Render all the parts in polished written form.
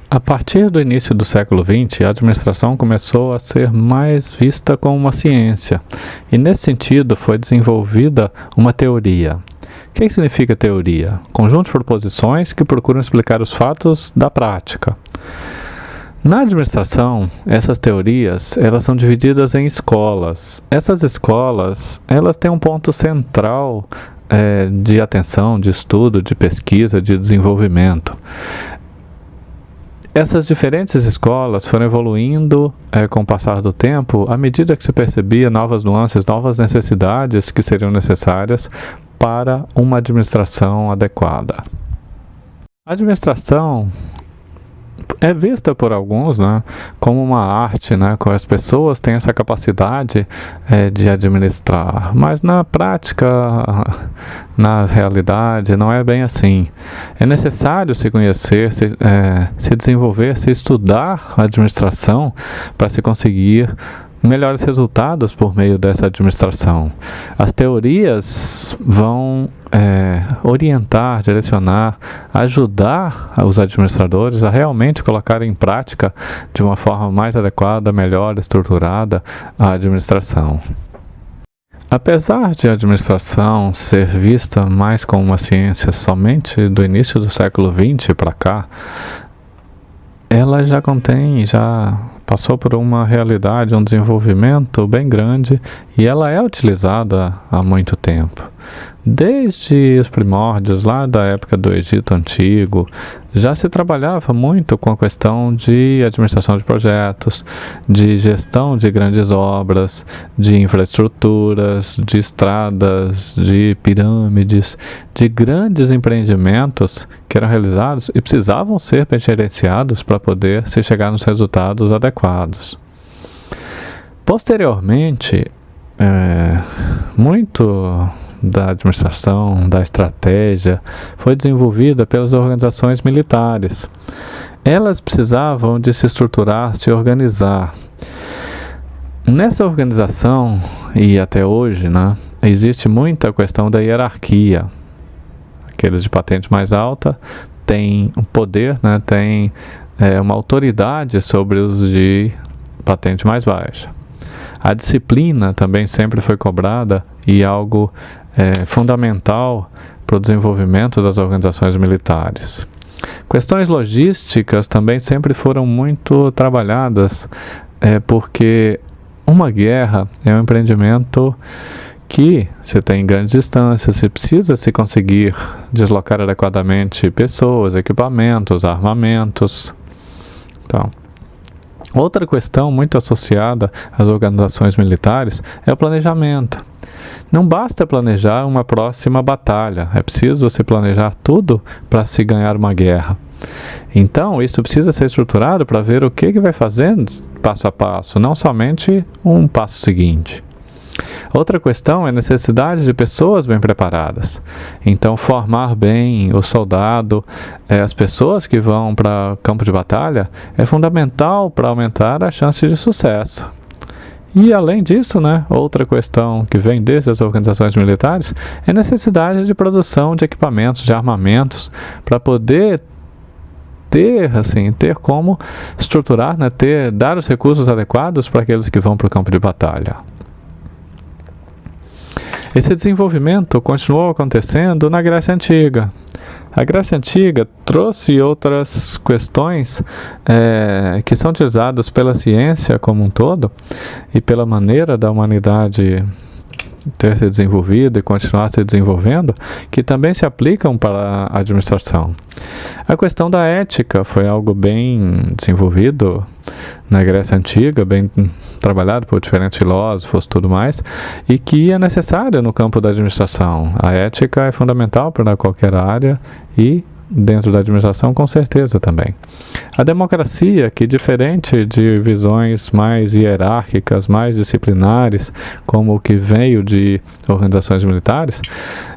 A partir do início do século XX, a administração começou a ser mais vista como uma ciência, e nesse sentido foi desenvolvida uma teoria. O que significa teoria? Conjunto de proposições que procuram explicar os fatos da prática. Na administração, essas teorias elas são divididas em escolas. Essas escolas elas têm um ponto central de atenção, de estudo, de pesquisa, de desenvolvimento. Essas diferentes escolas foram evoluindo com o passar do tempo, à medida que se percebia novas nuances, novas necessidades que seriam necessárias para uma administração adequada. A administração é vista por alguns, né, como uma arte, né, com as pessoas têm essa capacidade de administrar, mas na prática, na realidade, não é bem assim. É necessário se conhecer, se desenvolver, se estudar a administração para se conseguir melhores resultados por meio dessa administração. As teorias vão orientar, direcionar, ajudar os administradores a realmente colocar em prática de uma forma mais adequada, melhor estruturada a administração. Apesar de a administração ser vista mais como uma ciência somente do início do século XX para cá, ela já passou por uma realidade, um desenvolvimento bem grande e ela é utilizada há muito tempo. Desde os primórdios, lá da época do Egito Antigo, já se trabalhava muito com a questão de administração de projetos, de gestão de grandes obras, de infraestruturas, de estradas, de pirâmides, de grandes empreendimentos que eram realizados e precisavam ser bem gerenciados para poder se chegar nos resultados adequados. Posteriormente, muito da administração, da estratégia, foi desenvolvida pelas organizações militares. Elas precisavam de se estruturar, se organizar. Nessa organização, e até hoje, né, existe muita questão da hierarquia. Aqueles de patente mais alta têm um poder, né, têm uma autoridade sobre os de patente mais baixa. A disciplina também sempre foi cobrada e algo fundamental para o desenvolvimento das organizações militares. Questões logísticas também sempre foram muito trabalhadas, porque uma guerra é um empreendimento que você tem grandes distâncias, você precisa se conseguir deslocar adequadamente pessoas, equipamentos, armamentos. Então, outra questão muito associada às organizações militares é o planejamento. Não basta planejar uma próxima batalha, é preciso se planejar tudo para se ganhar uma guerra. Então, isso precisa ser estruturado para ver o que vai fazendo passo a passo, não somente um passo seguinte. Outra questão é a necessidade de pessoas bem preparadas. Então, formar bem o soldado, as pessoas que vão para o campo de batalha, é fundamental para aumentar a chance de sucesso. E além disso, né, outra questão que vem desde as organizações militares é a necessidade de produção de equipamentos, de armamentos, para poder ter como estruturar, né, dar os recursos adequados para aqueles que vão para o campo de batalha. Esse desenvolvimento continuou acontecendo na Grécia Antiga. A Grécia Antiga trouxe outras questões que são utilizadas pela ciência como um todo e pela maneira da humanidade ter se desenvolvido e continuar se desenvolvendo, que também se aplicam para a administração. A questão da ética foi algo bem desenvolvido na Grécia Antiga, bem trabalhado por diferentes filósofos e tudo mais, e que é necessário no campo da administração. A ética é fundamental para qualquer área e dentro da administração, com certeza também. A democracia, que diferente de visões mais hierárquicas, mais disciplinares, como o que veio de organizações militares,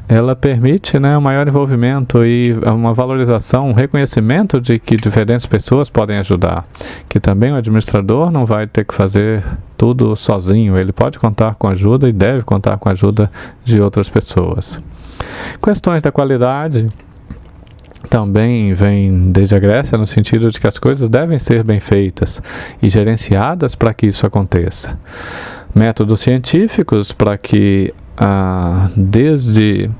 ela permite, né, um maior envolvimento e uma valorização, um reconhecimento de que diferentes pessoas podem ajudar, que também o administrador não vai ter que fazer tudo sozinho, ele pode contar com ajuda e deve contar com a ajuda de outras pessoas. Questões da qualidade também vem desde a Grécia, no sentido de que as coisas devem ser bem feitas e gerenciadas para que isso aconteça. Métodos científicos para que, desde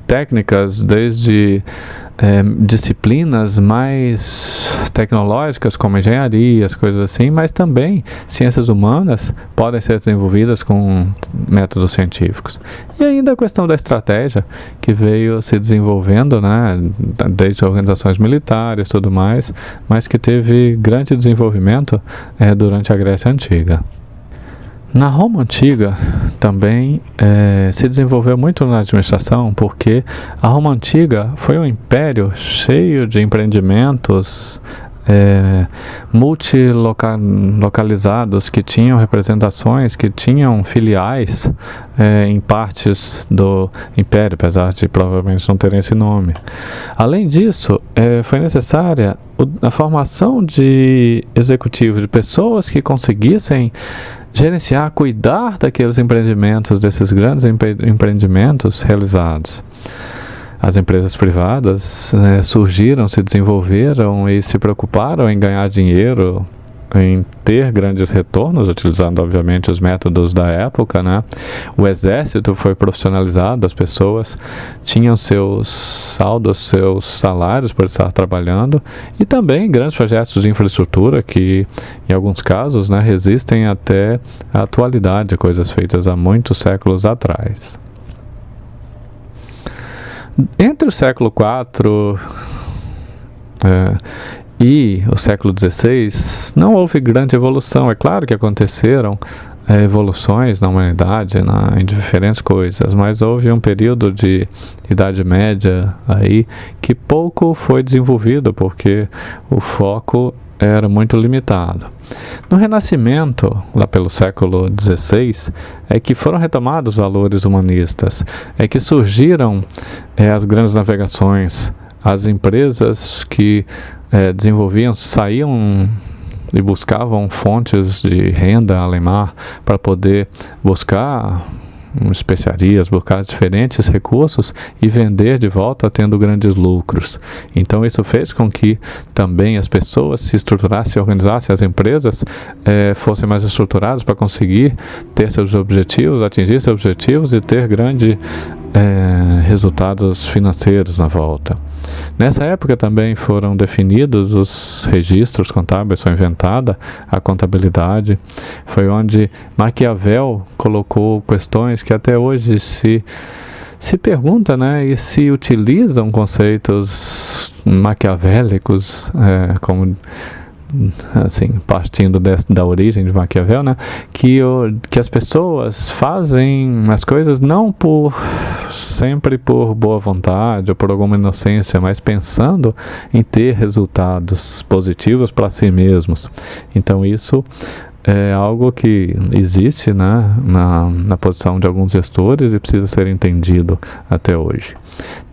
técnicas, desde disciplinas mais tecnológicas, como engenharia, coisas assim, mas também ciências humanas podem ser desenvolvidas com métodos científicos. E ainda a questão da estratégia, que veio se desenvolvendo, né, desde organizações militares e tudo mais, mas que teve grande desenvolvimento durante a Grécia Antiga. Na Roma Antiga também se desenvolveu muito na administração, porque a Roma Antiga foi um império cheio de empreendimentos multilocalizados, que tinham representações, que tinham filiais em partes do império, apesar de provavelmente não terem esse nome. Além disso, foi necessária a formação de executivos, de pessoas que conseguissem gerenciar, cuidar daqueles empreendimentos, desses grandes empreendimentos realizados. As empresas privadas surgiram, se desenvolveram e se preocuparam em ganhar dinheiro, em ter grandes retornos, utilizando obviamente os métodos da época, né? O exército foi profissionalizado, as pessoas tinham seus saldos, seus salários por estar trabalhando, e também grandes projetos de infraestrutura que, em alguns casos, né, resistem até a atualidade, coisas feitas há muitos séculos atrás. Entre o século IV e o século XVI, não houve grande evolução. É claro que aconteceram evoluções na humanidade, em diferentes coisas, mas houve um período de Idade Média aí que pouco foi desenvolvido, porque o foco era muito limitado. No Renascimento, lá pelo século XVI, é que foram retomados os valores humanistas, é que surgiram as grandes navegações, as empresas que desenvolviam, saíam e buscavam fontes de renda além mar para poder buscar especiarias, buscar diferentes recursos e vender de volta, tendo grandes lucros. Então isso fez com que também as pessoas se estruturassem, se organizassem, as empresas fossem mais estruturadas para conseguir ter seus objetivos, atingir seus objetivos e ter grandes resultados financeiros na volta. Nessa época também foram definidos os registros contábeis, foi inventada a contabilidade, foi onde Maquiavel colocou questões que até hoje se pergunta, né, e se utilizam conceitos maquiavélicos, como assim, partindo da origem de Maquiavel, né, que as pessoas fazem as coisas não sempre por boa vontade ou por alguma inocência, mas pensando em ter resultados positivos para si mesmos. Então isso é algo que existe, né, na posição de alguns gestores e precisa ser entendido até hoje.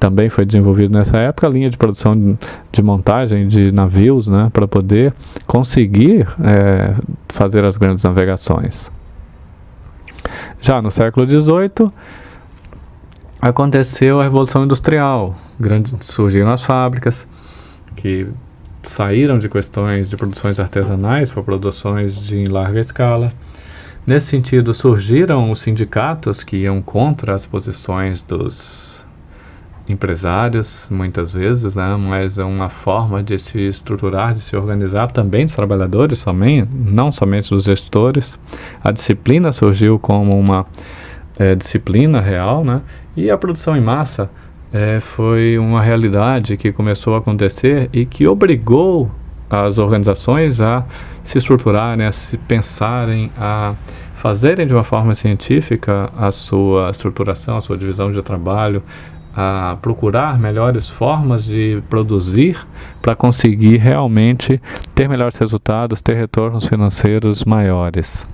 Também foi desenvolvido nessa época a linha de produção de montagem de navios, né, para poder conseguir fazer as grandes navegações. Já no século XVIII aconteceu a Revolução Industrial, surgiram as fábricas que saíram de questões de produções artesanais para produções de larga escala. Nesse sentido, surgiram os sindicatos que iam contra as posições dos empresários, muitas vezes, né? Mas é uma forma de se estruturar, de se organizar também dos trabalhadores, não somente dos gestores. A disciplina surgiu como uma disciplina real, né? E a produção em massa foi uma realidade que começou a acontecer e que obrigou as organizações a se estruturarem, a se pensarem, a fazerem de uma forma científica a sua estruturação, a sua divisão de trabalho, a procurar melhores formas de produzir para conseguir realmente ter melhores resultados, ter retornos financeiros maiores.